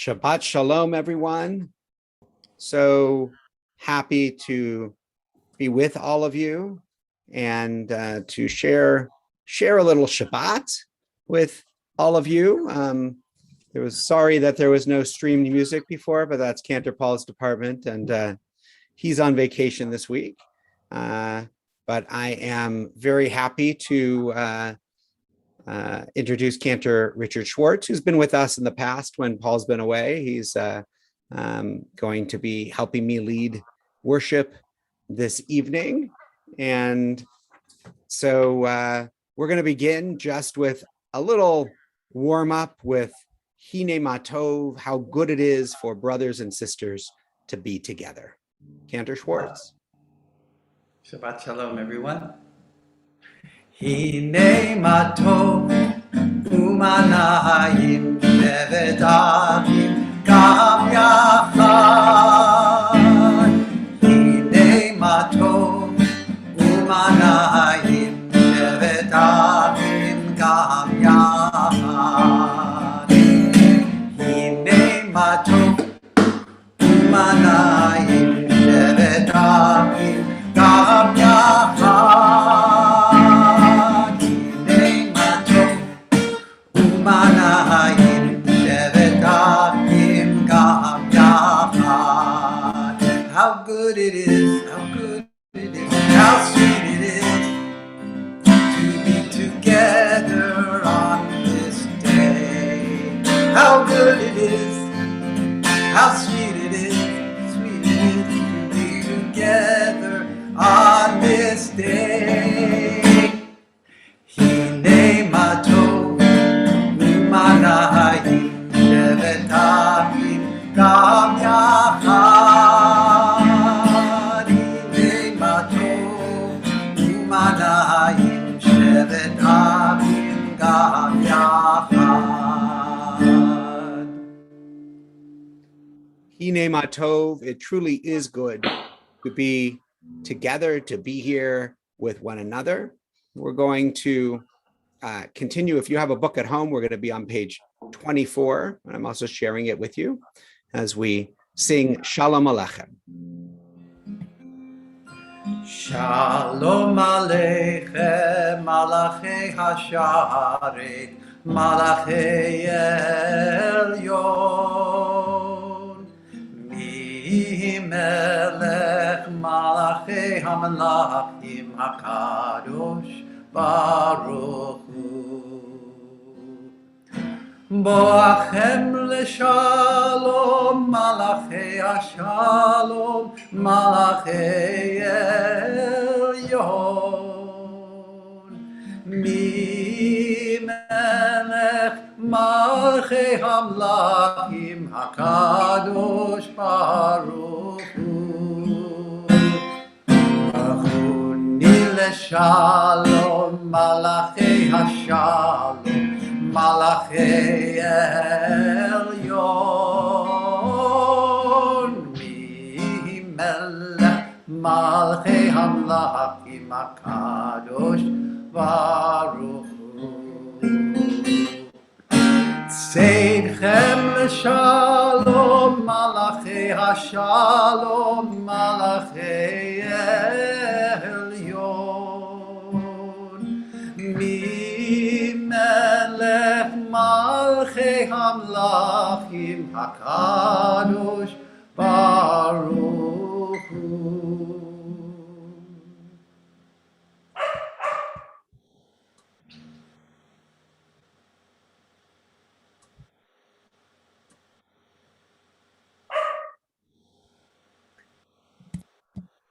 Shabbat Shalom, everyone. So happy to be with all of you and to share a little Shabbat with all of you. Sorry that there was no streamed music before, but that's Cantor Paul's department, and he's on vacation this week. But I am very happy to introduce Cantor Richard Schwartz, who's been with us in the past when Paul's been away. He's going to be helping me lead worship this evening. And so we're going to begin just with a little warm up with Hine Matov, how good it is for brothers and sisters to be together. Cantor Schwartz. Shabbat Shalom, everyone. Hine matov umanayim shevet achim gam yachad. Hine matov umanayim shevet achim gam yachad. Hine matov umanayim shevet achim gam yachad. How good it is, how sweet it is to be together on this day. How good it is, how sweet it is to be together on this day. Hine matov umanayim shevet achim gam yachad. Hine matov umanayim shevet achim gam yachad. Hine Matov, it truly is good to be together, to be here with one another. We're going to continue. If you have a book at home, we're going to be on page 24, and I'm also sharing it with you as we sing Shalom Aleichem. Shalom Aleichem, Malachei Hasharet, Malachei Elyon, Mi Melech Malachei HaMelachim HaKadosh Baruch Hu. Boachem leshalom, Malachei Hashalom, Malachei Elyon. Mi Melech Malachei HaMelachim HaKadosh Baruch Hu. Bachuni leshalom, Malachei Hashalom, Malachei Elyon. Mi Melech Malachei HaMelachim HaKadosh Baruch Hu. Seidchem l'shalom, Malachei Hashalom, Malachei Elyon. Mi Melech Malchei HaMelachim HaKadosh Baruch Hu.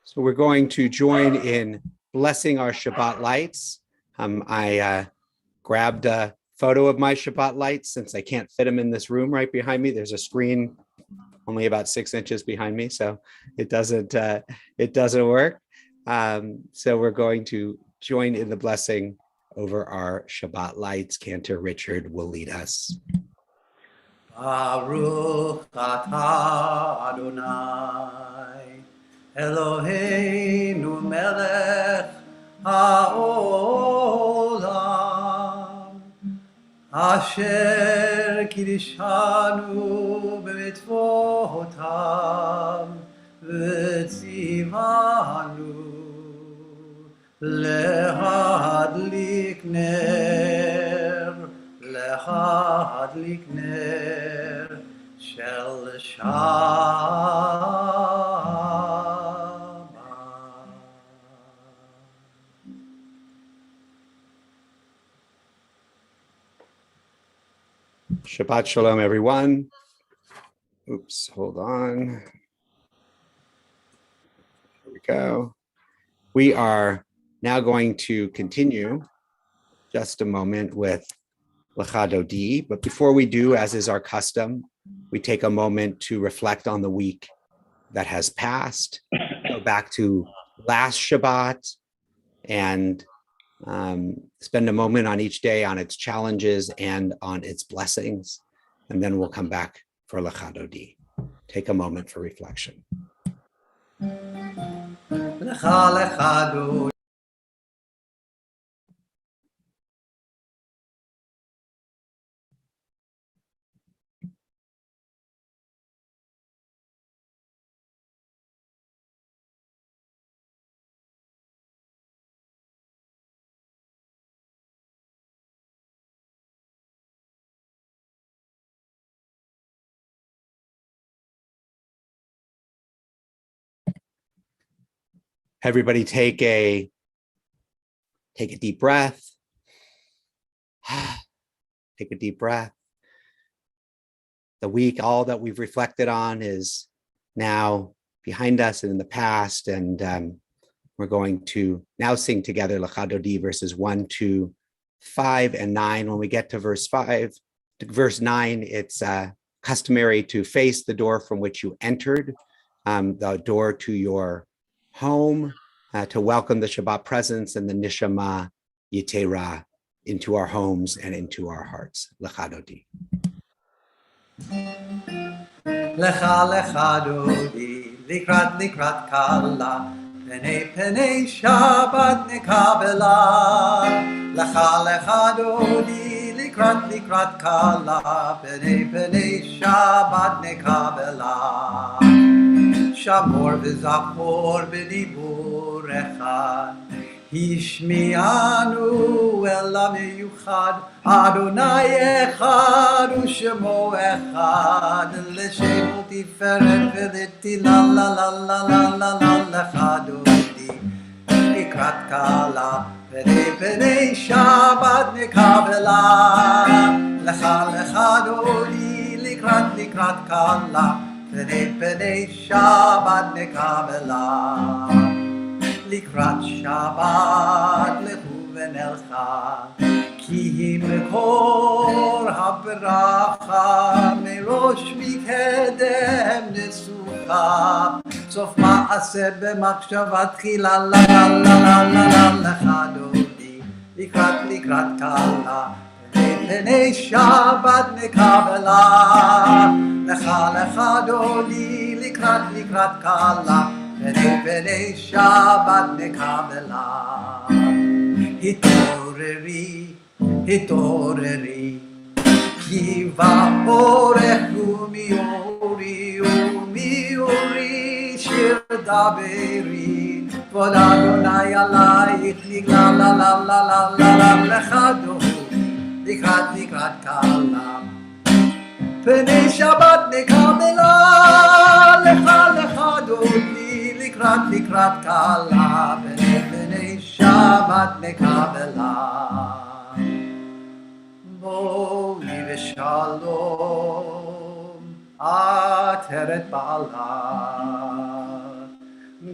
So we're going to join in blessing our Shabbat lights. I grabbed a photo of my Shabbat lights since I can't fit them in this room right behind me. There's a screen only about 6 inches behind me, so it doesn't work. So we're going to join in the blessing over our Shabbat lights. Cantor Richard will lead us. Baruch atah Adonai Eloheinu melech ha'olam asher ki וקידשנו במצוותיו וציוונו להדליק נר של שבת. Shabbat Shalom, everyone. Oops, hold on. Here we go. We are now going to continue just a moment with Lecha Dodi, but before we do, as is our custom, we take a moment to reflect on the week that has passed, go back to last Shabbat, and spend a moment on each day on its challenges and on its blessings, and then we'll come back for Lecha Dodi. Take a moment for reflection. Lecha Dodi. Everybody take a deep breath. Take a deep breath. The week, all that we've reflected on is now behind us and in the past, and we're going to now sing together Lecha Dodi verses 1, 2, 5, and 9. When we get to verse 9, it's customary to face the door from which you entered, the door to your home, to welcome the Shabbat presence and the Nishama Yitera into our homes and into our hearts. Lecha Dodi. Lecha Dodi, likrat kala, penei Shabbat nekabela. Lecha Dodi, likrat kala, penei Shabbat nekabela. Shamor v'zachor b'dibur echad, Hishmi'anu el ha'miyuchad, Adonai echad u'shemo echad, l'shemo tiferet v'letila la la la la la la lecha dodi, likrat kala, penei Shabbat nekabela. Lecha dodi, likrat kala, Penei Shabbat nekabela. Likrat Shabbat lechu v'nelcha, ki hi mekor habracha, merosh mikedem nesucha, sof ma'aseh b'machshavat tchila la la la la la la lecha dodi, likrat kala, penei Shabbat nekabela. Lecha dodi, likrat kala, penei Shabbat nekabela. Hitoreri, ki va'orechu miori shir daberi, v'od Adonai alayich nigla la la la la la la. Lecha dodi, likrat kala, Penei Shabbat nekabela. Lecha dodi, likrat kala, penei Shabbat nekabela. Boi v'shalom, ateret ba'ala,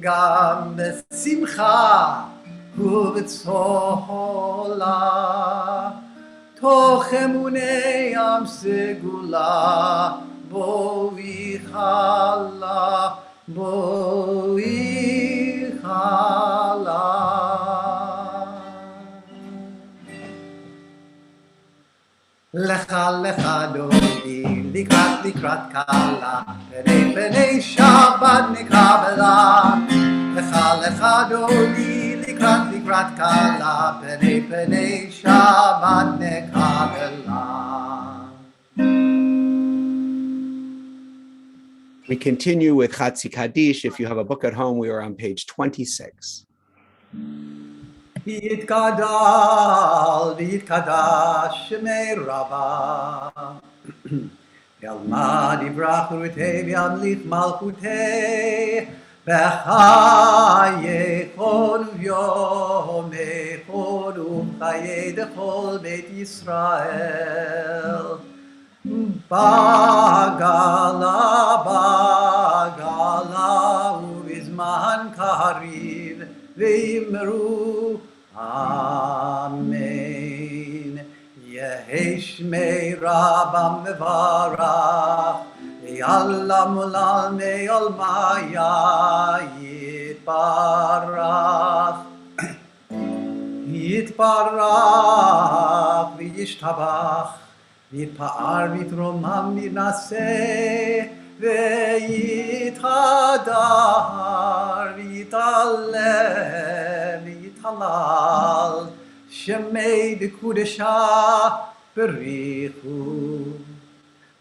gam b'simcha u'b'tzola, תוך אמוני ים סגולה, בואי חלה, בואי חלה. Lecha dodi, likrat kala, penei Shabbat nekabela. Lecha dodi, likrat kala, penei Shabbat nekabela. We continue with Chatzi Kaddish. If you have a book at home, we are on page 26. יתגדל ויתקדש שמי רבה ילמד יברכותי וימליך מלכותי בחייכון וביומכון ובחיי דכל בית ישראל בגלה ובזמן קריב ואמרו אמן. יהי שמי רבם מברך יעלם לעלמי עולמיה יתברך יתברך וישתבח יתפאר ויתרומם ויתנשא ויתהדר ויתעלה ויתהלל שמי דקודשה בריחו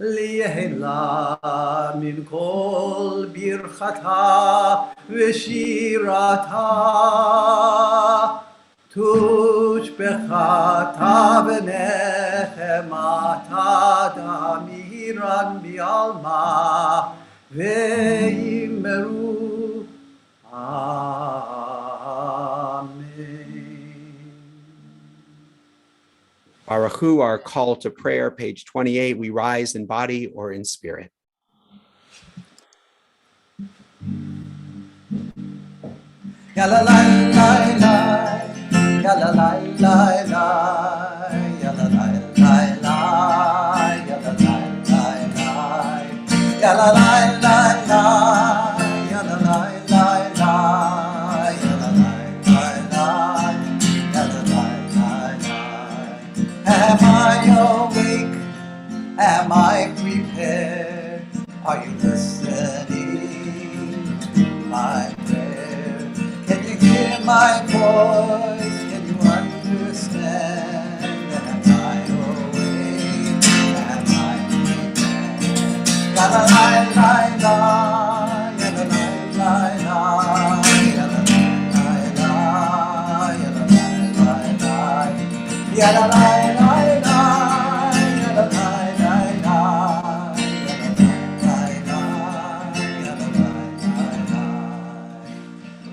ליהלה מן כל ברכתה ושירתה תושבחתה ונחמתה דמירן בעלמה ואמרו אמן. Baruch Hu, our call to prayer, page 28. We rise in body or in spirit. Yalla la la la, yalla la la la, yalla la la la, yalla la la la, yalla la la la, yalla la la la, yalla la la la, yalla la la la. Am I awake? Am I prepared? Are you listening to my prayer? Can you hear my voice? Can you understand? Am I awake? Am I prepared? La la la la la, la la la la, la la la la, la la la la.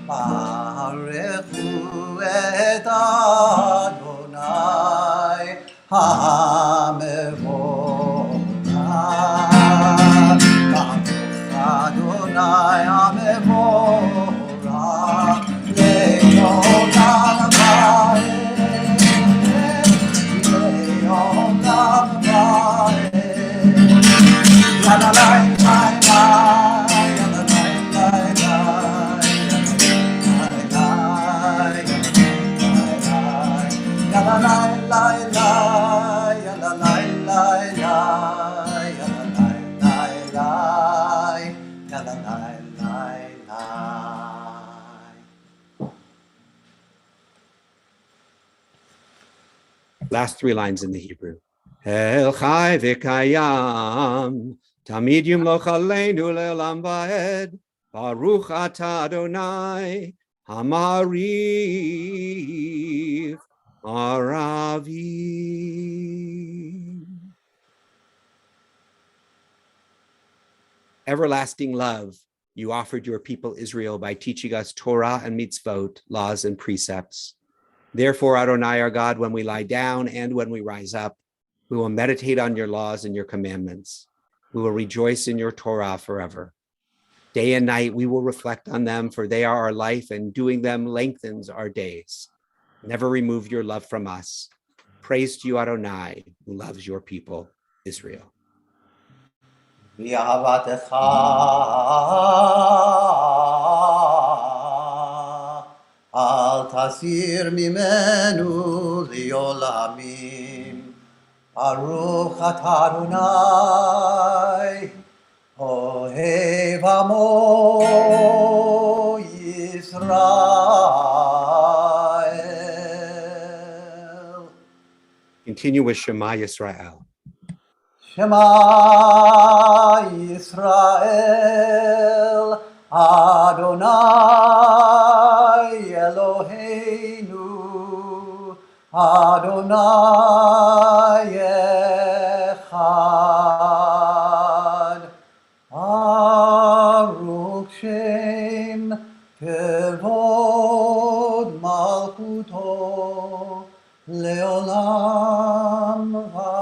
Baruchu et Adonai HaMevorach. Baruch Adonai HaMevorach le'olam va'ed. Le'olam va'ed. La la la la la. La la la la, la la la la, la la la la. Last three lines in the Hebrew. El chai v'kayam, tamid yimloch aleinu le'olam va'ed, Baruch atah Adonai, Hamariv, Aravi. Everlasting love, you offered your people Israel by teaching us Torah and mitzvot, laws and precepts. Therefore, Adonai, our God, when we lie down and when we rise up, we will meditate on your laws and your commandments. We will rejoice in your Torah forever. Day and night, we will reflect on them, for they are our life, and doing them lengthens our days. Never remove your love from us. Praise to you, Adonai, who loves your people, Israel. Al tasir mimenu liolamim. Baruch atah Adonai, ohev amo Yisrael. Continue with Shema Yisrael. Shema Yisrael, Adonai Eloheinu, Adonai Echad. Baruch Shem Kevod Malchuto Leolam Vaed.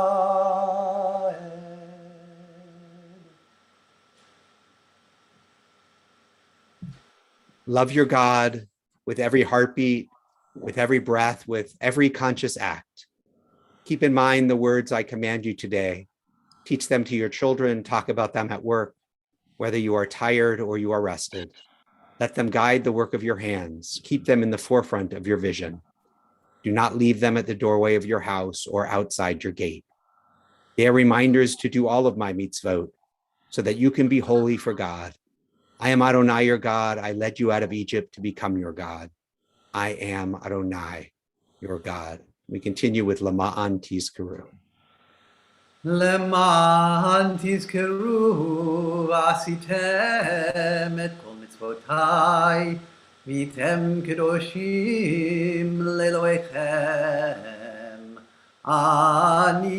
Love your God with every heartbeat, with every breath, with every conscious act. Keep in mind the words I command you today. Teach them to your children, talk about them at work, whether you are tired or you are rested. Let them guide the work of your hands. Keep them in the forefront of your vision. Do not leave them at the doorway of your house or outside your gate. They are reminders to do all of my mitzvot so that you can be holy for God. I am Adonai, your God. I led you out of Egypt to become your God. I am Adonai, your God. We continue with Lama'an Tizkeru. למען תזכרו ועשיתם את כל מצוותיי והייתם קדושים לאלוהיכם. אני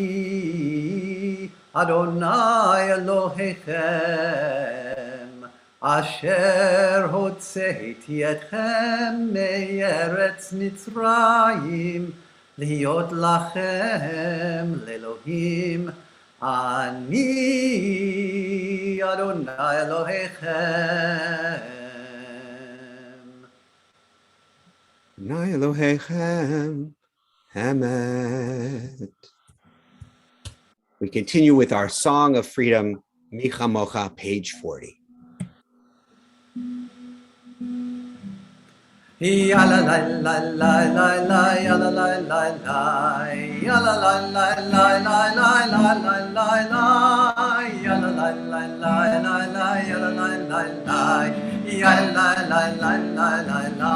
אדוני אלוהיכם אשר הוצאתי אתכם מארץ מצרים להיות לכם לאלוהים. אני אדוני אלוהיכם. Adonai Elohechem, Hamed. We continue with our Song of Freedom, Micha Mocha, page 40. Yalla la la la la la yalla la la la yalla la la la la la la la la la yalla la la la la la yalla la la la yalla la la la la la.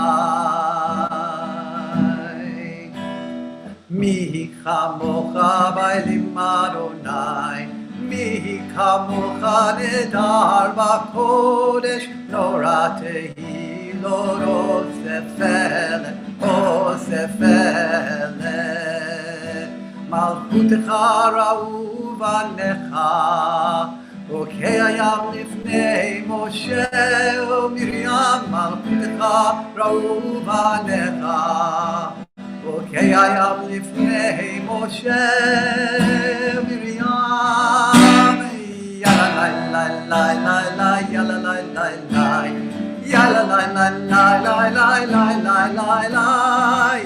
Mi kamocha ba'elim Adonai, mi kamocha nedar b'kodesh noratehi. Lord, Osefele, Malchutecha ra'uvanecha, Okei hayam lifnei Moshe u'Miriam, Malchutecha ra'uvanecha, Okei hayam lifnei Moshe u'Miriam, Yalla la la la la, yalla la la la. Yalla la la la la la la la la la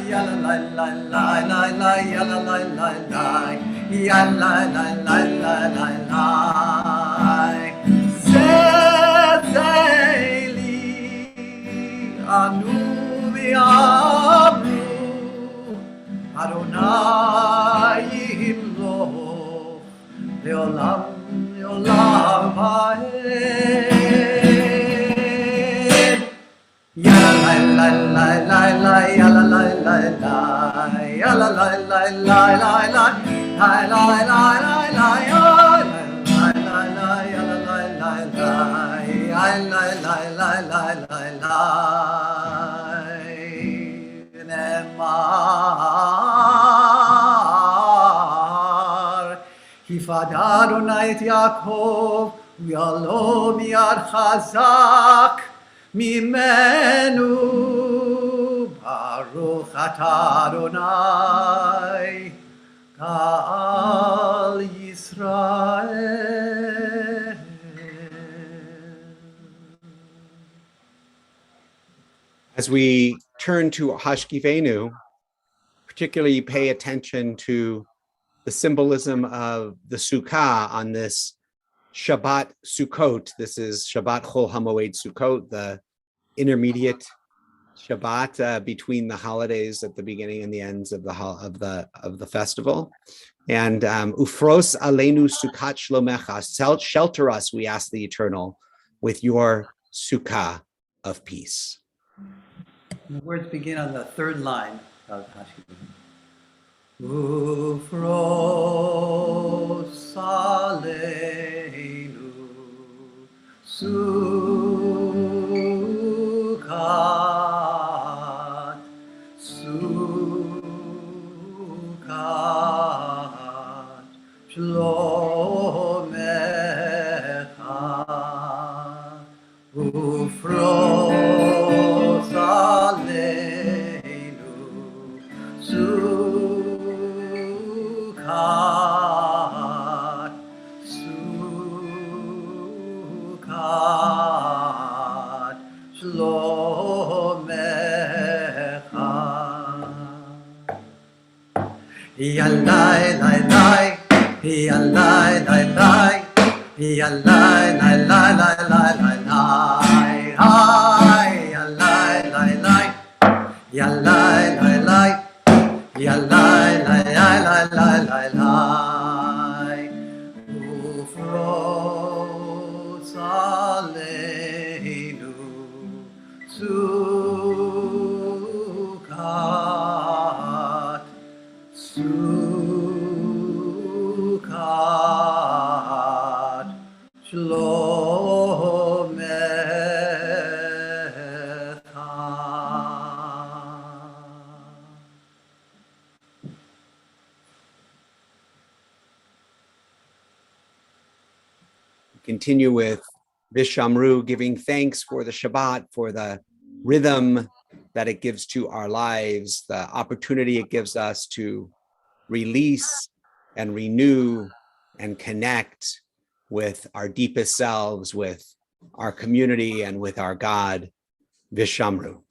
yalla la la la la la yalla la la la yalla la la la la la Zeli anu v'amru Adonai yimloch leolam leolam va'ed. Yalla la la la la yalla la la la yalla la la la la la la la la la la yalla la la yalla la la la yalla la la la la la Nemar Kifad Adonai et Yaakov Yalo miyad chazak Mimenu Baruch Atah Adonai Ka'al Yisrael. As we turn to Hashkivenu, particularly pay attention to the symbolism of the Sukkah on this Shabbat Sukkot. This is Shabbat Chol HaMoed Sukkot, the intermediate Shabbat between the holidays at the beginning and the ends of the festival. And Ufros Aleinu Sukkot Shlomecha, shelter us, we ask the Eternal, with your Sukkah of peace. The words begin on the third line of Hashkivenu. Ufros Aleinu Sukkot Sukkot Shlomecha Ufros Aleinu Sukkot Sukkot Shlomecha Yalai lai lai Yalai lai lai Yalai lai lai lai lai lai lai Hi Yalai lai lai Yalai lai lai Yalai lai lai lai lai lai lai Ufros Aleinu Sukkot Sukkot Shlomecha. Continue with Vishamru, giving thanks for the Shabbat, for the rhythm that it gives to our lives, the opportunity it gives us to release and renew and connect with our deepest selves, with our community, and with our God. Vishamru.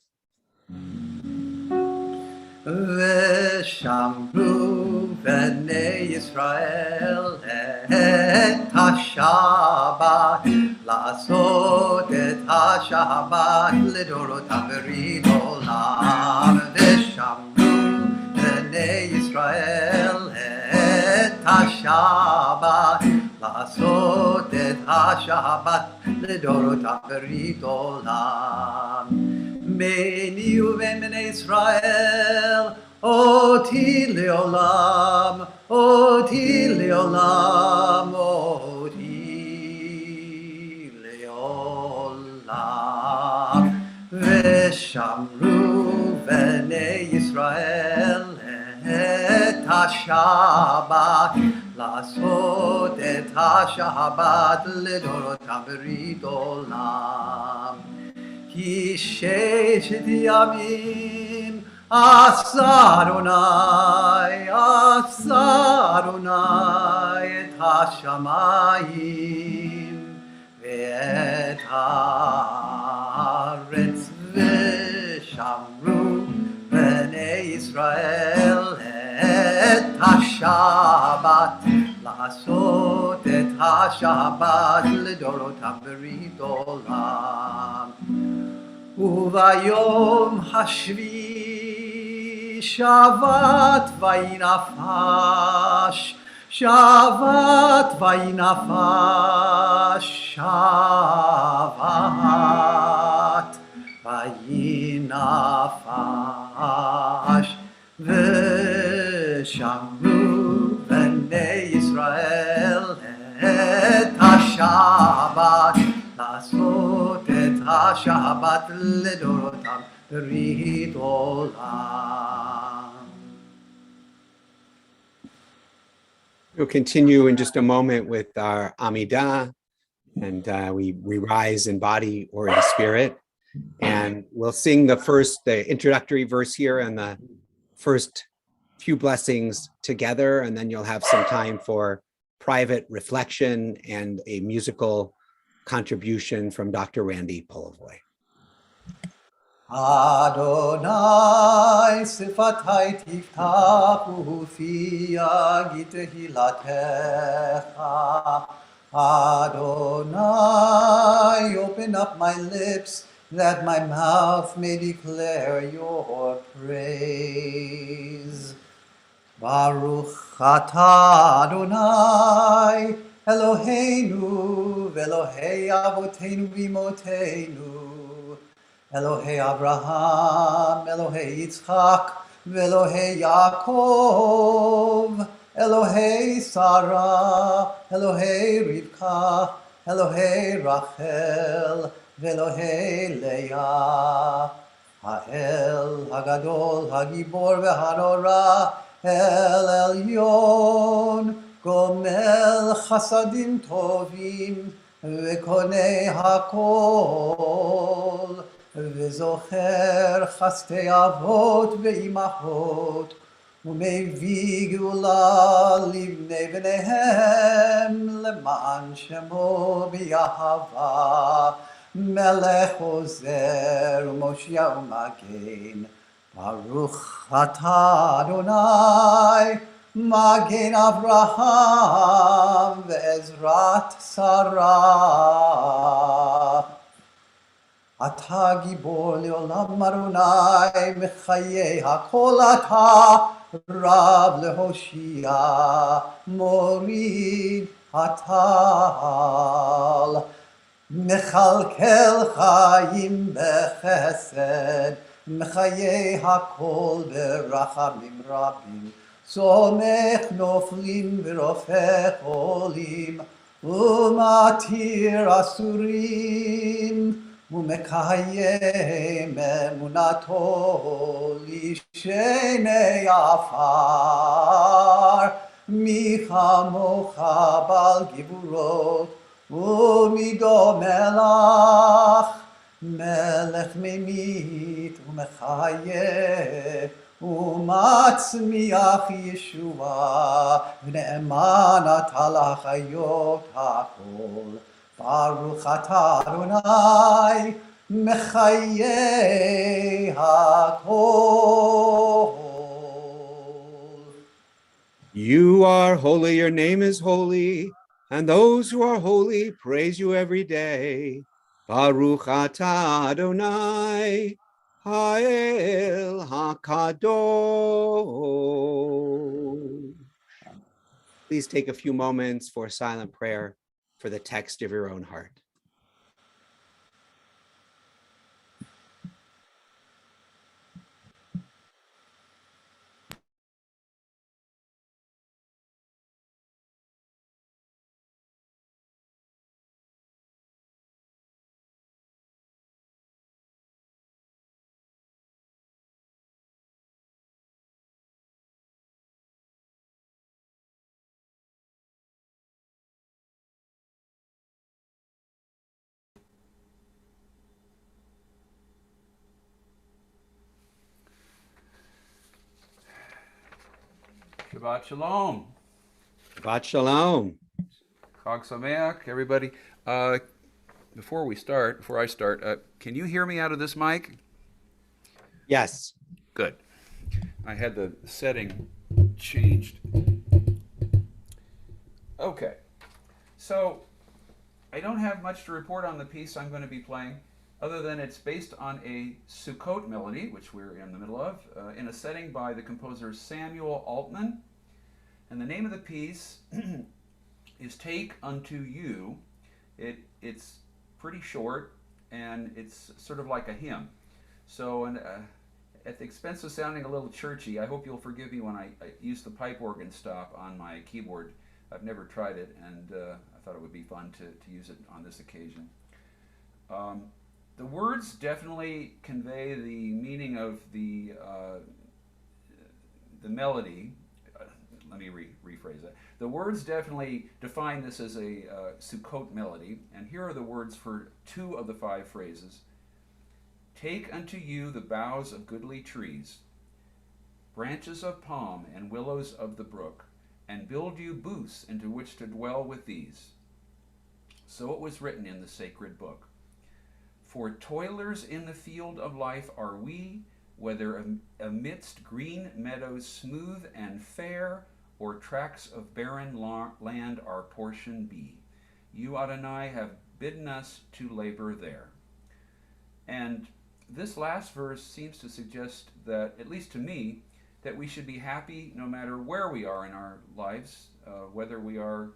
V'shamru b'nei Yisrael et ha-Shabbat לעשות את השבת לדורותם בריד עולם ושמרו בני ישראל את השבת לעשות את השבת לדורותם בריד עולם ביני ובין בני ישראל אותי לעולם אותי לעולם אותי לעולם ושמרו בני ישראל את השבת לעשות את השבת לדורותם ברית עולם כי ששת ימים עשה אדוני את השמיים ואת הארץ ושמרו בני ישראל את השבת לעשות את השבת לדורותם ברית עולם וביום השביעי שבת וינפש שבת וינפש שבת וינפש ושמרו בני ישראל את השבת לעשות את השבת לדורותם ברית עולם. We'll continue in just a moment with our Amidah, and we rise in body or in spirit. And we'll sing the introductory verse here and the first few blessings together, and then you'll have some time for private reflection and a musical contribution from Dr. Randy Polovoy. Adonai sifatai tiftachu fi yagi tehilatecha. Adonai, open up my lips that my mouth may declare your praise. Baruch atah Adonai Eloheinu v'Elohei avoteinu v'imotenu Elohei Abraham, Elohei Yitzchak, v'Elohei Yaakov, Elohei Sarah, Elohei Rivka, Elohei Rachel, Velohei Leah. Ha'el Hagadol, Hagibor V'Hanora, El Elyon, Gomel Chasadim Tovim, V'Konei Hakol, V'Zocher Chastei Avot V'Imachot, ומביא גאולה לבני בניהם למען שמו ביהבה מלך עוזר ומושיע ומגן ברוך אתה אדוני מגן אברהם ועזרת שרה אתה גיבור לעולם אדוני מחיי הכל אתה רב להושיע מוריד הטל מכלכל חיים בחסד מחיי הכל ברחמים רבים סומך נופלים ורופא חולים ומתיר אסורים ומקיים אמונתו לשני עפר מי כמוך בעל גבורות ומידו מלך מלך ממית ומחיה ומצמיח ישועה ונאמן אתה לחיות הכל ברוך אתה אדוני מחיי הכל. You are holy, your name is holy, and those who are holy praise you every day. Baruch atah Adonai, Ha'el HaKadosh. Please take a few moments for silent prayer for the text of your own heart. Shabbat Shalom. Shabbat Shalom. Chag Sameach, everybody. Before I start, can you hear me out of this mic? Yes. Good. I had the setting changed. Okay. So, I don't have much to report on the piece I'm going to be playing, other than it's based on a Sukkot melody, which we're in the middle of, in a setting by the composer Samuel Altman. And the name of the piece is Take Unto You. It's pretty short, and it's sort of like a hymn. So, at the expense of sounding a little churchy, I hope you'll forgive me when I use the pipe organ stop on my keyboard. I've never tried it, and I thought it would be fun to use it on this occasion. The words definitely convey the meaning of the melody. Let me rephrase that. The words definitely define this as a Sukkot melody, and here are the words for 2 of the 5 phrases. Take unto you the boughs of goodly trees, branches of palm and willows of the brook, and build you booths into which to dwell with these. So it was written in the sacred book. For toilers in the field of life are we, whether amidst green meadows smooth and fair, or tracts of barren land our portion be. You, Adonai, have bidden us to labor there. And this last verse seems to suggest that, at least to me, that we should be happy no matter where we are in our lives, whether we are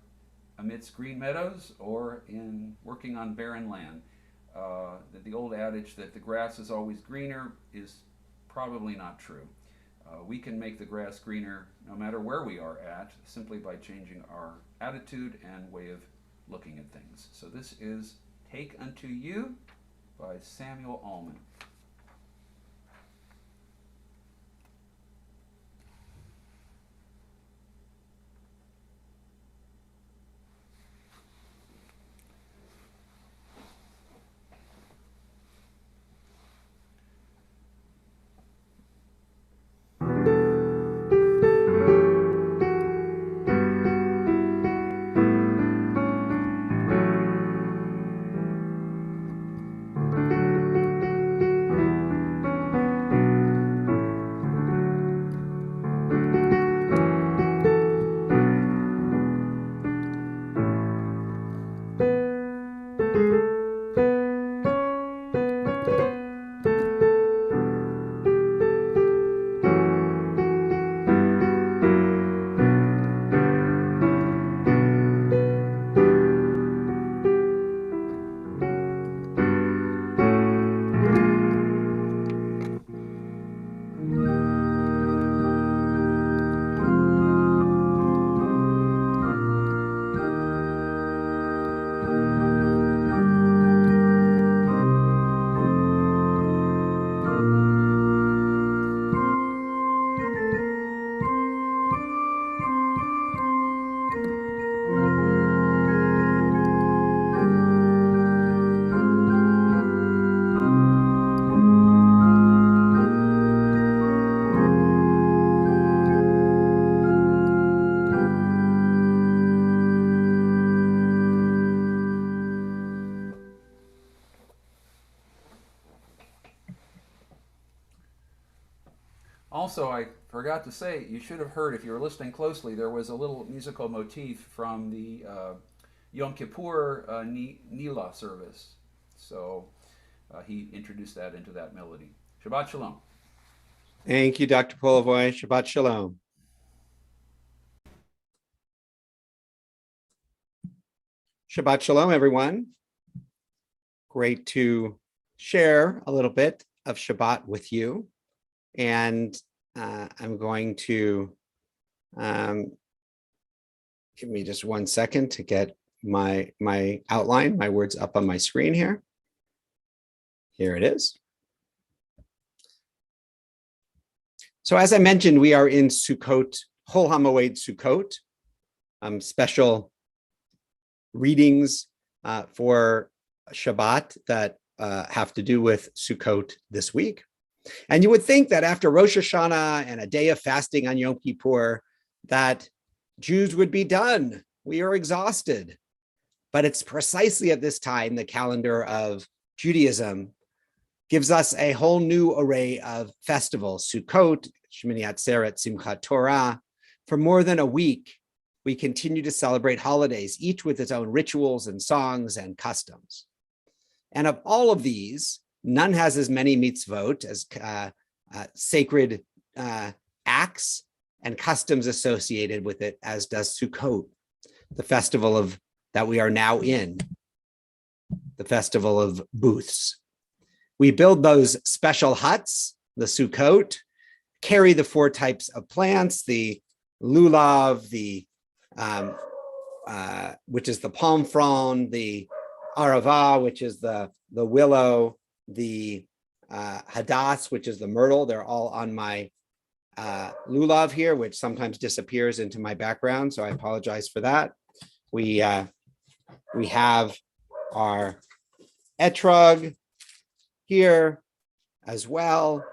amidst green meadows or in working on barren land. The old adage that the grass is always greener is probably not true. We can make the grass greener no matter where we are at, simply by changing our attitude and way of looking at things. So this is Take Unto You by Samuel Ullman. Also, I forgot to say, you should have heard, if you were listening closely, there was a little musical motif from the Yom Kippur Nila service. So he introduced that into that melody. Shabbat Shalom. Thank you, Dr. Polovoy. Shabbat Shalom. Shabbat Shalom, everyone. Great to share a little bit of Shabbat with you. And I'm going to give me just 1 second to get my outline, my words up on my screen here. Here it is. So as I mentioned, we are in Sukkot, Chol HaMoed Sukkot, special readings for Shabbat that have to do with Sukkot this week. And you would think that after Rosh Hashanah and a day of fasting on Yom Kippur, that Jews would be done. We are exhausted. But it's precisely at this time the calendar of Judaism gives us a whole new array of festivals, Sukkot, Shmini Atzeret, Simchat Torah. For more than a week, we continue to celebrate holidays, each with its own rituals and songs and customs. And of all of these, none has as many mitzvot, as sacred acts and customs associated with it, as does Sukkot, the festival that we are now in, the festival of booths. We build those special huts, the Sukkot, carry the 4 types of plants, the lulav, which is the palm frond, the arava, which is the willow, the hadass, which is the myrtle. They're all on my lulav here, which sometimes disappears into my background, so I apologize for that. We have our etrog here as well,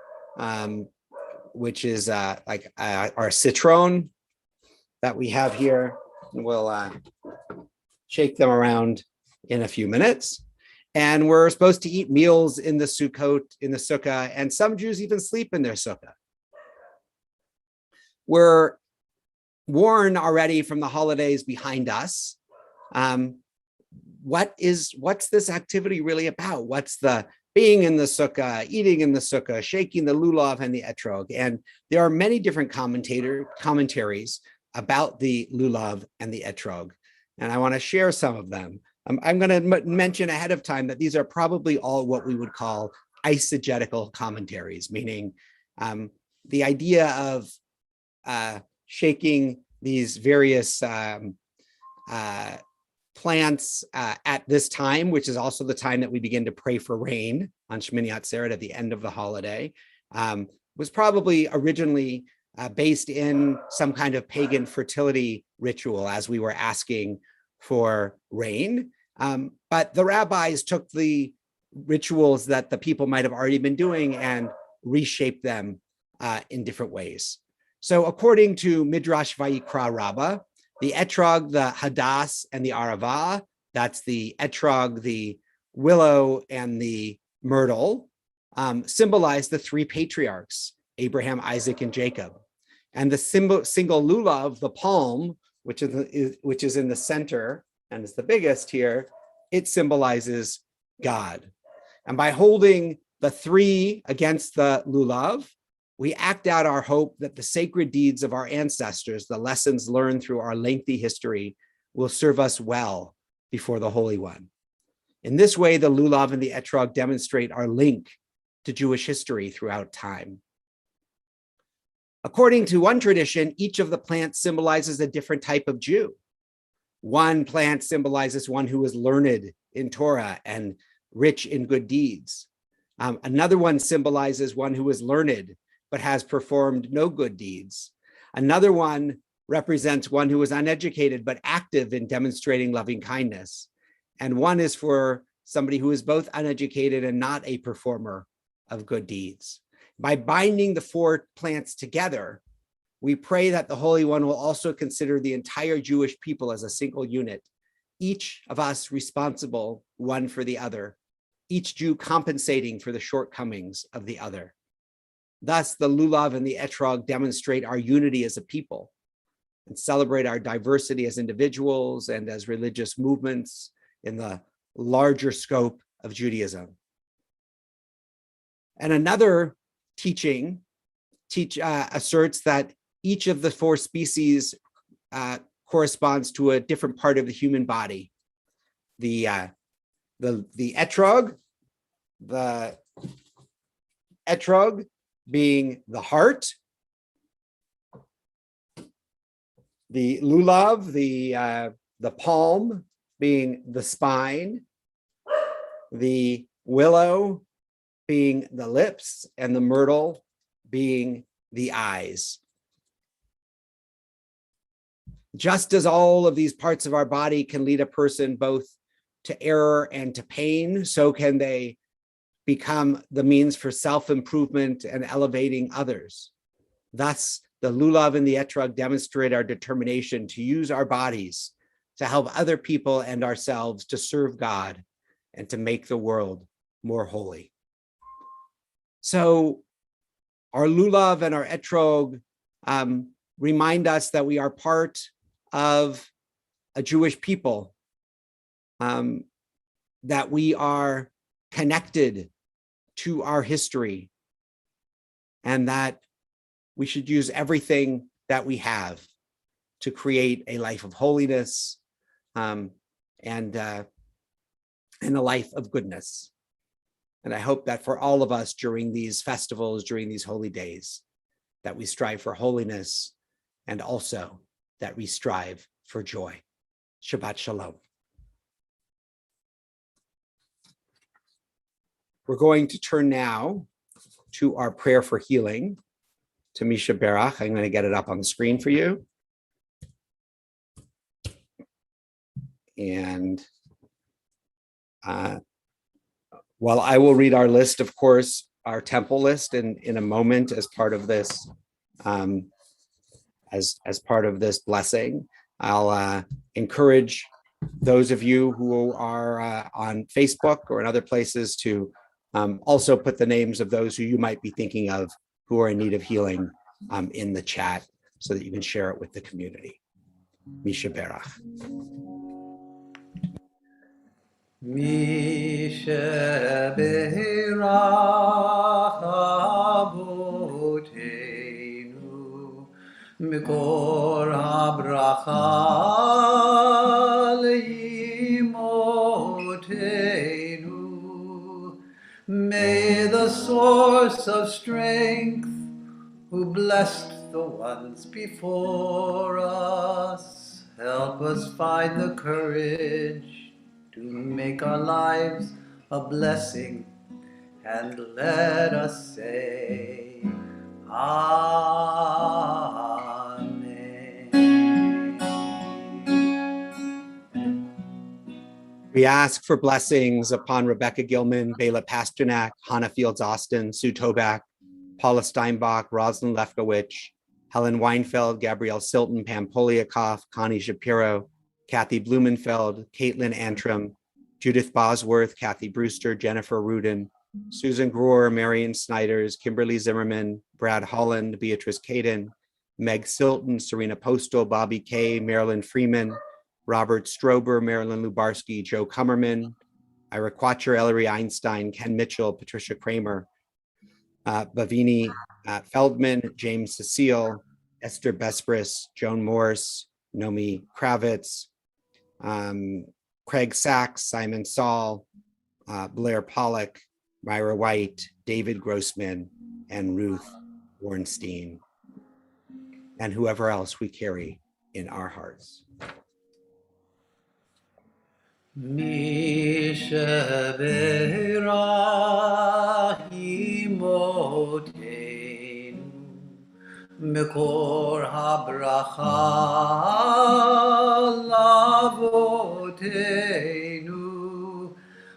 which is like our citron that we have here. We'll shake them around in a few minutes. And we're supposed to eat meals in the Sukkot, in the sukkah, and some Jews even sleep in their sukkah. We're worn already from the holidays behind us. What's this activity really about? What's the being in the sukkah, eating in the sukkah, shaking the lulav and the etrog? And there are many different commentaries about the lulav and the etrog, and I want to share some of them. I'm going to mention ahead of time that these are probably all what we would call Isagenical Commentaries, meaning the idea of shaking these various plants at this time, which is also the time that we begin to pray for rain on Shemini Atzeret at the end of the holiday, was probably originally based in some kind of pagan fertility ritual as we were asking for rain. But the rabbis took the rituals that the people might have already been doing and reshaped them in different ways. So according to Midrash Vayikra Rabbah, the etrog, the hadas, and the arava, that's the etrog, the willow, and the myrtle, symbolize the three patriarchs, Abraham, Isaac, and Jacob. And the single lulav, the palm, which is in the center and is the biggest here, it symbolizes God. And by holding the three against the lulav, we act out our hope that the sacred deeds of our ancestors, the lessons learned through our lengthy history, will serve us well before the Holy One. In this way, the lulav and the etrog demonstrate our link to Jewish history throughout time. According to one tradition, each of the plants symbolizes a different type of Jew. One plant symbolizes one who is learned in Torah and rich in good deeds. Another one symbolizes one who is learned but has performed no good deeds. Another one represents one who is uneducated but active in demonstrating loving kindness. And one is for somebody who is both uneducated and not a performer of good deeds. By binding the four plants together, we pray that the Holy One will also consider the entire Jewish people as a single unit, each of us responsible one for the other, each Jew compensating for the shortcomings of the other. Thus, the lulav and the etrog demonstrate our unity as a people and celebrate our diversity as individuals and as religious movements in the larger scope of Judaism. And another teaching asserts that each of the four species corresponds to a different part of the human body. The etrog being the heart, the lulav, the palm being the spine, the willow being the lips, and the myrtle being the eyes. Just as all of these parts of our body can lead a person both to error and to pain, so can they become the means for self-improvement and elevating others. Thus, the lulav and the etrog demonstrate our determination to use our bodies to help other people and ourselves to serve God and to make the world more holy. So our lulav and our etrog remind us that we are part of a Jewish people, that we are connected to our history, and that we should use everything that we have to create a life of holiness and a life of goodness. And I hope that for all of us during these festivals, during these holy days, that we strive for holiness and also that we strive for joy. Shabbat Shalom. We're going to turn now to our prayer for healing, to Misha Berach. I'm going to get it up on the screen for you. And while I will read our list, of course, our temple list in a moment as part of this, as part of this blessing, I'll encourage those of you who are on Facebook or in other places to also put the names of those who you might be thinking of who are in need of healing in the chat so that you can share it with the community. Misha Berach. Misha Berach Avotenu Mikor HaBracha Leimotenu. May the source of strength who blessed the ones before us. Help us find the courage to make our lives a blessing, and let us say, Amen. We ask for blessings upon Rebecca Gilman, Bela Pasternak, Hannah Fields Austin, Sue Toback, Paula Steinbach, Rosalind Lefkowitz, Helen Weinfeld, Gabrielle Silton, Pam Poliakoff, Connie Shapiro, Kathy Blumenfeld, Caitlin Antrim, Judith Bosworth, Kathy Brewster, Jennifer Rudin, Susan Brewer, Marion Snyders, Kimberly Zimmerman, Brad Holland, Beatrice Caden, Meg Silton, Serena Postal, Bobby Kay, Marilyn Freeman, Robert Strober, Marilyn Lubarsky, Joe Kummerman, Ira Quatcher, Ellery Einstein, Ken Mitchell, Patricia Kramer, Bavini Feldman, James Cecile, Esther Bespris, Joan Morse, Nomi Kravitz, Craig Sachs, Simon Saul, Blair Pollock, Myra White, David Grossman, and Ruth Warnstein, and whoever else we carry in our hearts. Mi sheberah imoteinu mekor habracha lavoteinu.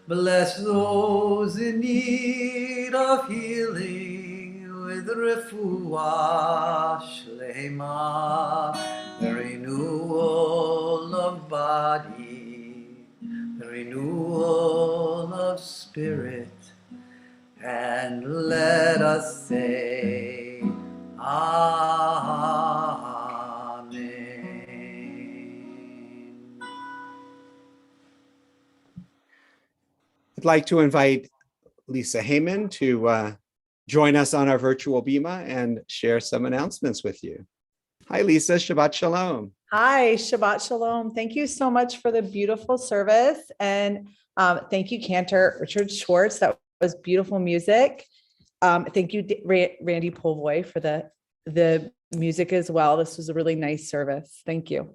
Bless those in need of healing with refuah shlema, the renewal of body, the renewal of spirit, and let us say, Amen. I'd like to invite Lisa Heyman to join us on our virtual Bima and share some announcements with you. Hi, Lisa. Shabbat Shalom. Hi, Shabbat Shalom. Thank you so much for the beautiful service. And thank you, Cantor Richard Schwartz. That was beautiful music. Thank you, Randy Polvoy, for the music as well. This was a really nice service. Thank you.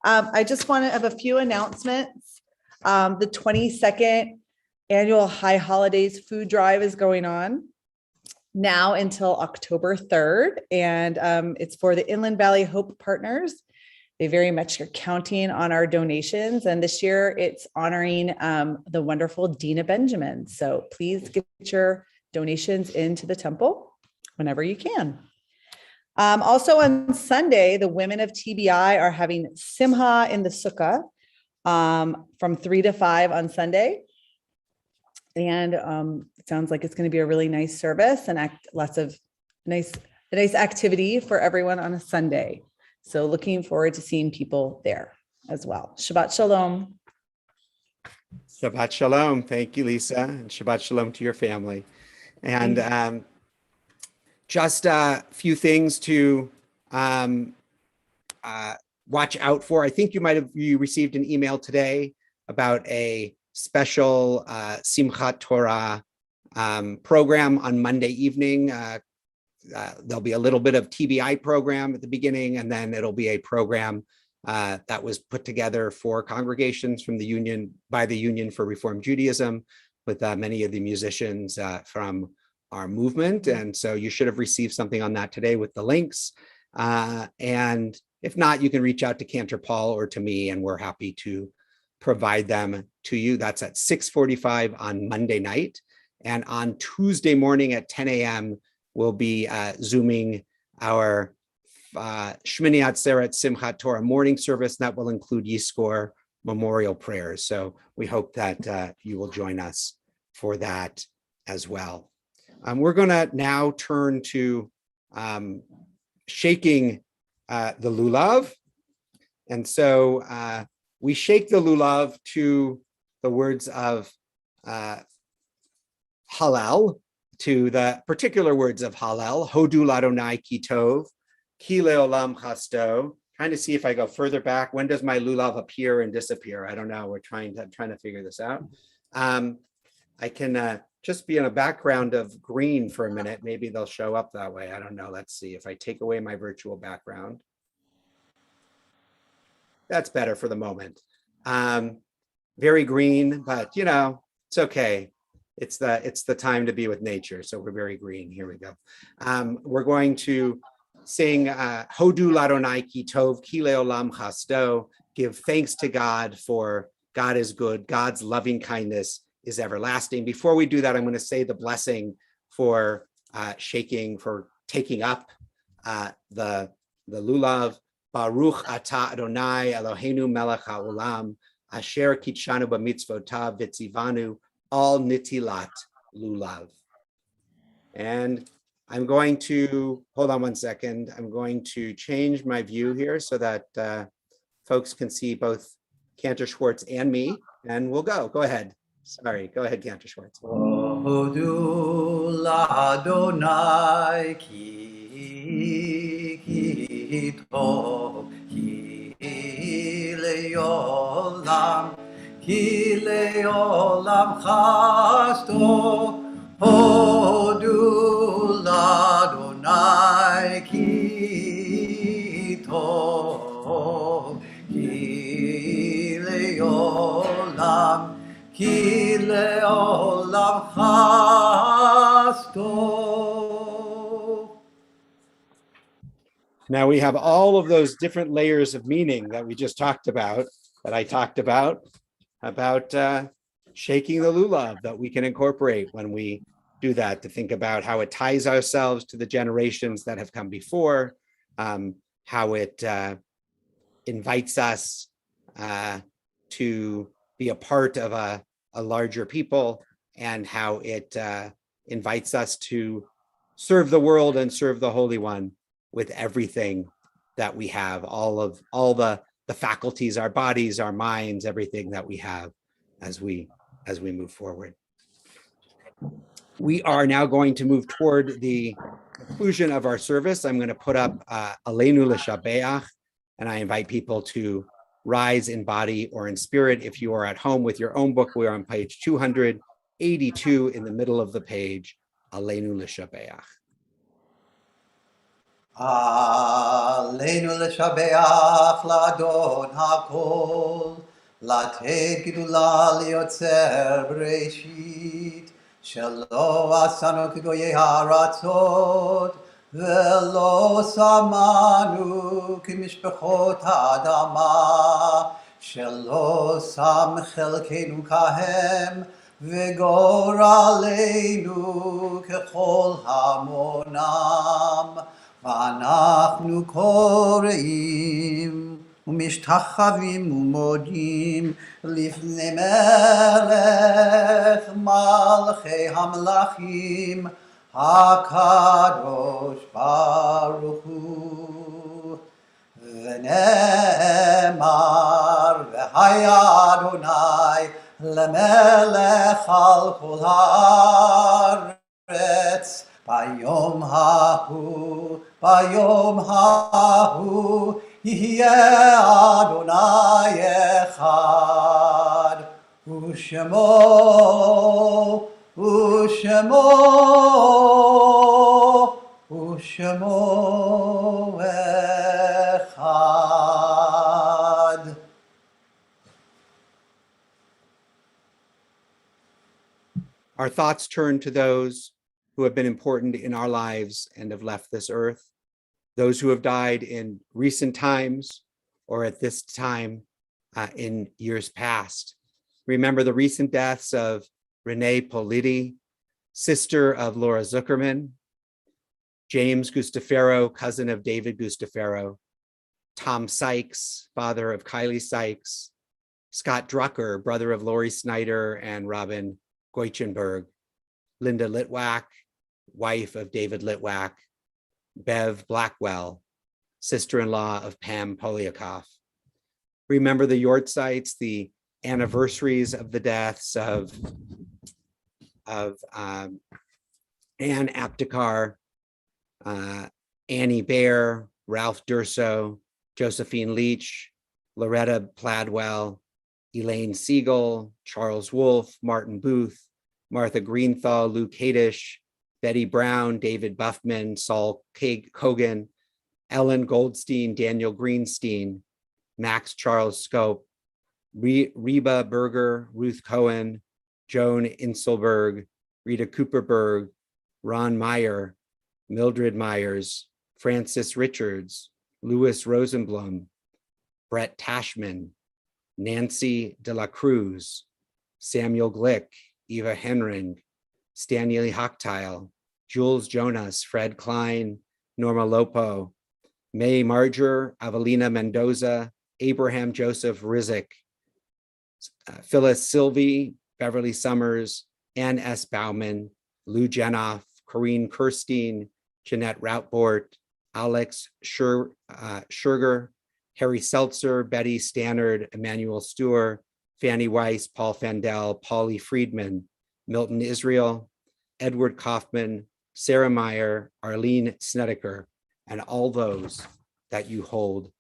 I just want to have a few announcements. The 22nd annual High Holidays food drive is going on now until October 3rd. And it's for the Inland Valley Hope Partners. They very much are counting on our donations. And this year it's honoring the wonderful Dina Benjamin. So please get your donations into the temple whenever you can. Also on Sunday, the women of TBI are having Simha in the Sukkah from 3 to 5 on Sunday. And it sounds like it's going to be a really nice service and lots of nice activity for everyone on a Sunday. So looking forward to seeing people there as well. Shabbat Shalom. Shabbat Shalom. Thank you, Lisa. And Shabbat Shalom to your family. And just a few things to watch out for. I think you received an email today about a special Simchat Torah program on Monday evening. There'll be a little bit of TBI program at the beginning, and then it'll be a program that was put together for congregations from the Union, by the Union for Reform Judaism, with many of the musicians from our movement. And so you should have received something on that today with the links. And if not, you can reach out to Cantor Paul or to me, and we're happy to provide them to you. That's at 6:45 on Monday night. And on Tuesday morning at 10 a.m., we'll be Zooming our Shmini Atzeret Simchat Torah morning service. That will include Yizkor memorial prayers. So we hope that you will join us for that as well. We're going to now turn to shaking the lulav. And so we shake the lulav to the words of Hallel, to the particular words of Hallel, Hodu Ladonai Ki Tov, Ki Leolam Chasto. Trying to see if I go further back. When does my lulav appear and disappear? I don't know. I'm trying to figure this out. I can just be in a background of green for a minute. Maybe they'll show up that way. I don't know. Let's see if I take away my virtual background. That's better for the moment. Very green, but you know, it's okay. It's the time to be with nature. So we're very green. Here we go. We're going to sing Hodu Ladonai Ki Tov Ki Leolam Chasto. Give thanks to God, for God is good. God's loving kindness is everlasting. Before we do that, I'm going to say the blessing for taking up the lulav. Baruch atah Adonai Eloheinu melech haolam asher kitshanu b'mitzvotav v'tzivanu al nitilat lulav. And I'm going to, hold on one second. I'm going to change my view here so that folks can see both Cantor Schwartz and me, and we'll go. Go ahead. Sorry, go ahead, Cantor Schwartz. Hodu l'Adonai ki tov ki le'olam chasto. Hodu l'Adonai ki tov ki le'olam Ki le'olam chasto. Now we have all of those different layers of meaning that we just talked about, that I talked about shaking the lulav, that we can incorporate when we do that, to think about how it ties ourselves to the generations that have come before, how it invites us to be a part of a larger people, and how it invites us to serve the world and serve the Holy One with everything that we have, all the faculties, our bodies, our minds, everything that we have as we move forward. We are now going to move toward the conclusion of our service. I'm going to put up Aleinu L'Shabeach, and I invite people to rise in body or in spirit. If you are at home with your own book, we are on page 282 in the middle of the page, Aleinu L'Shabeach. Aleinu l'shabeach l'Adon hakol, לתת גדולה ליוצר בראשית, שלא עשנו כגויי הארצות, ולא שמנו כמשפחות האדמה, שלא שם חלקנו כהם, וגורלנו ככל המונם, ואנחנו קוראים ומשתחווים ומודים לפני מלך מלכי המלכים הקדוש ברוך הוא. ונאמר והיה אדוני למלך על כל הארץ ביום ההוא יהיה אדוני אחד, ושמו אחד. Our thoughts turn to those who have been important in our lives and have left this earth, those who have died in recent times or at this time in years past. Remember the recent deaths of Renee Politi, sister of Laura Zuckerman, James Gustafaro, cousin of David Gustafaro, Tom Sykes, father of Kylie Sykes, Scott Drucker, brother of Lori Snyder and Robin Goichenberg, Linda Litwack, wife of David Litwack, Bev Blackwell, sister-in-law of Pam Poliakoff. Remember the Yortzites, the anniversaries of the deaths of Ann Aptekar, Annie Baer, Ralph Durso, Josephine Leach, Loretta Pladwell, Elaine Siegel, Charles Wolfe, Martin Booth, Martha Greenthal, Lou Kadish, Betty Brown, David Buffman, Saul Kogan, Ellen Goldstein, Daniel Greenstein, Max Charles Scope, Reba Berger, Ruth Cohen, Joan Inselberg, Rita Cooperberg, Ron Meyer, Mildred Myers, Francis Richards, Louis Rosenblum, Brett Tashman, Nancy De La Cruz, Samuel Glick, Eva Henring, Stanley Hochtheil, Jules Jonas, Fred Klein, Norma Lopo, May Marger, Avelina Mendoza, Abraham Joseph Rizik, Phyllis Sylvie, Beverly Summers, Ann S. Bauman, Lou Jenoff, Corrine Kirstein, Jeanette Routbort, Alex Scherger, Harry Seltzer, Betty Stannard, Emmanuel Stewart, Fanny Weiss, Paul Fandel, Paulie Friedman, Milton Israel, Edward Kaufman, Sarah Meyer, Arlene Snedeker, and all those that you hold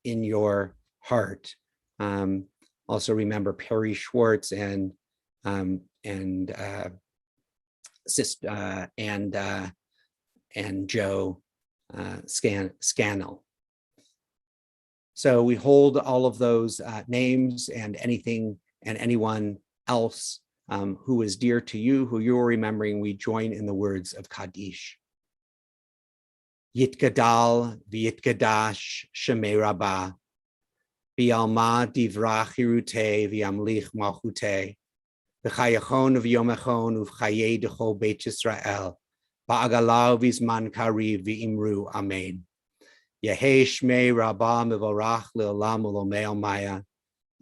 in your heart. Also remember Perry Schwartz and Joe Scannell. So we hold all of those names and anything and anyone else who is dear to you, who you're remembering. We join in the words of Kaddish. Yitgadal v'yitgadash shemei rabah, v'yalma divrach hirute v'yamlich malchute, v'chayachon v'yomechon uv'chayei d'chol Beit Yisrael, ba'agalau v'zman kariv v'imru amen. Yehei shmei rabah mevorach le'olam u'lomei almaya,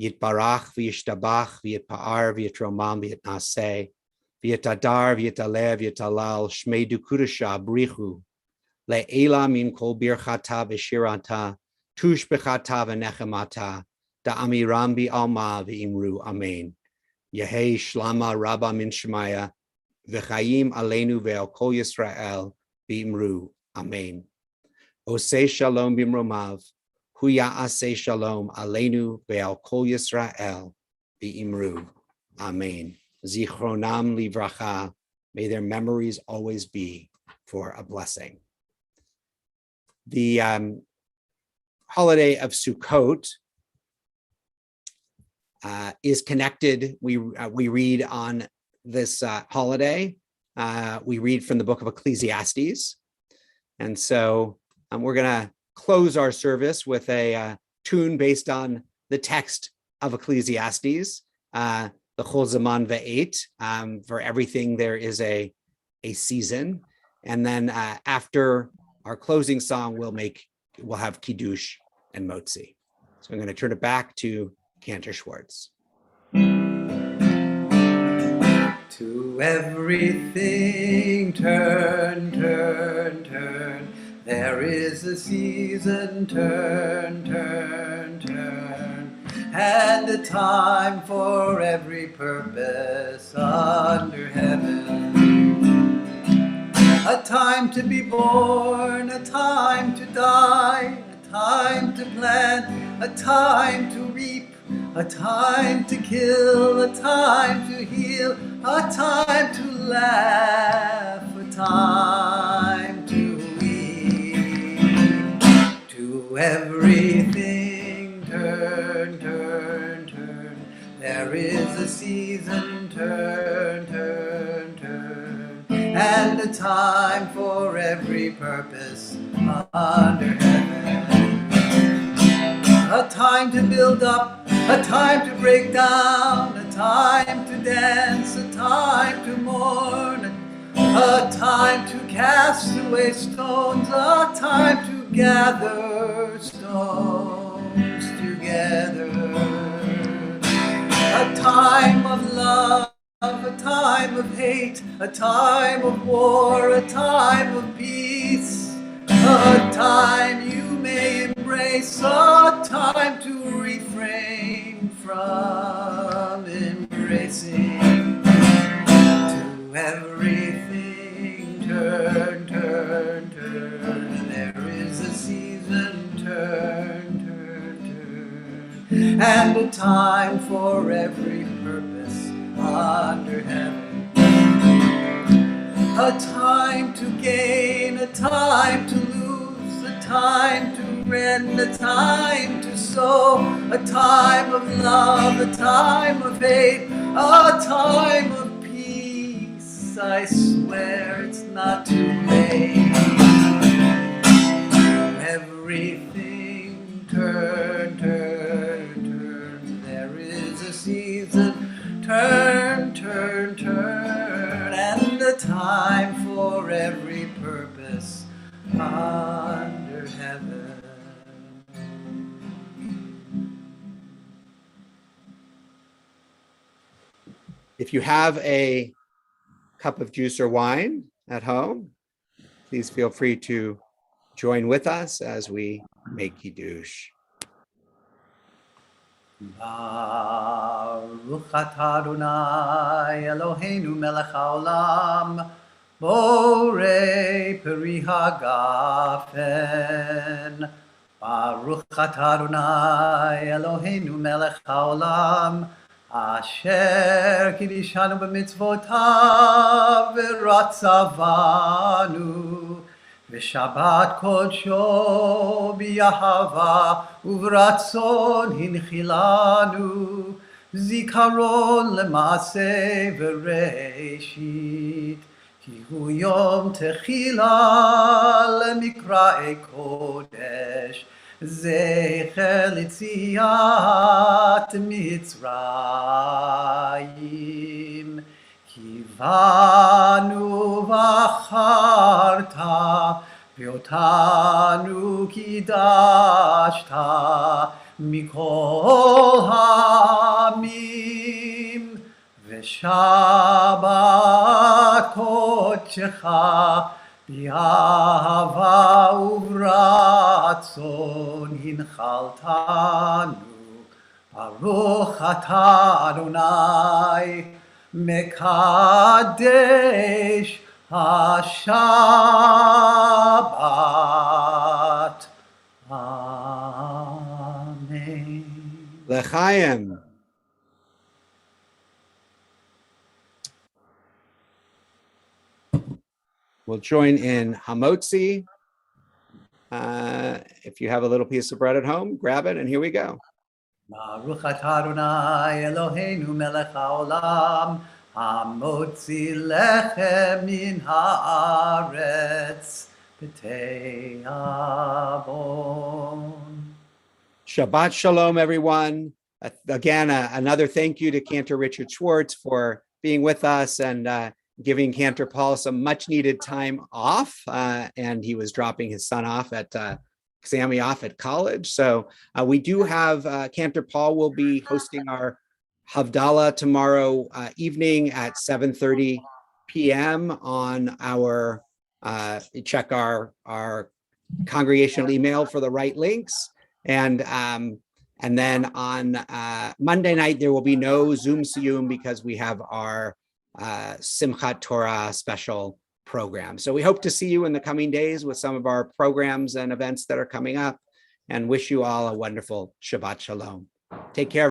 yitbarach v'yishtabach v'yitpa'ar v'yitromam v'yitnaseh, v'yitadar v'yitaleh v'yitalal shmei dukudasha brichu, le'ela min kol birchata v'shirata, tush b'chata v'nechemata, da'amiram bi'alma v'imru amen. Yehei shlama rabba min shemaya, v'chayim aleinu ve'al kol Yisrael v'imru amen. Oseh shalom bimromav, hu ya'aseh shalom aleinu ve'al kol Yisrael v'imru amen. Zichronam livracha, may their memories always be for a blessing. The holiday of Sukkot is connected. We read on this holiday. We read from the book of Ecclesiastes. And so we're going to close our service with a tune based on the text of Ecclesiastes, the Chol Zaman Ve'et. For everything, there is a season. And then after our closing song, we'll have Kiddush and Motzi. So I'm going to turn it back to Cantor Schwartz. To everything turn, turn, turn. There is a season, turn, turn, turn. And a time for every purpose under heaven. A time to be born, a time to die, a time to plant, a time to reap, a time to kill, a time to heal, a time to laugh, a time to weep. To everything turn, turn, turn. There is a season, turn, turn, turn. And a time for every purpose under heaven. A time to build up, a time to break down, a time to dance, a time to mourn, a time to cast away stones, a time to gather stones together. A time of love, a time of hate, a time of war, a time of peace, a time you may embrace, a time to refrain from embracing. To everything turn, turn, turn. There is a season, turn, turn, turn. And a time for every purpose under heaven. A time to gain, a time to lose, a time to rend, a time to sow, a time of love, a time of hate, a time of peace. I swear it's not too late. Everything turn, turn, turn. There is a season, turn, turn, turn, and a time for every purpose under heaven. If you have a cup of juice or wine at home, please feel free to join with us as we make Kiddush. Baruch atah Adonai Eloheinu melech haolam borei peri hagafen. Baruch atah Adonai Eloheinu melech haolam asher kiddushanu b'mitzvotav v'ratzavanu v'shabbat kodsho b'yahava uvratzon hinchilanu zikaron lema'aseh v'reishit ki hu yom techila lemikra'ei kodesh zecher litziat mitzrayim kivanu v'acharta v'otanu kidashta mikol ha'amim v'shabbat kodshecha b'ahava uvratzon hinchaltanu. Baruch atah Adonai mekadesh HaShabbat. Amen. L'chaim. We'll join in Hamotzi. If you have a little piece of bread at home, grab it, and here we go. Baruch atah Adonai Eloheinu melech haolam hamotzi lechem min haaretz b'tei avon. Shabbat Shalom, everyone. Again, another thank you to Cantor Richard Schwartz for being with us and giving Cantor Paul some much needed time off. And he was dropping his son off at Sammy off at college. So we do have Cantor Paul will be hosting our Havdalah tomorrow evening at 7:30 p.m. on our check our congregational email for the right links. And then on Monday night, there will be no Zoom Siyum because we have our Simchat Torah special program. So we hope to see you in the coming days with some of our programs and events that are coming up, and wish you all a wonderful Shabbat Shalom. Take care.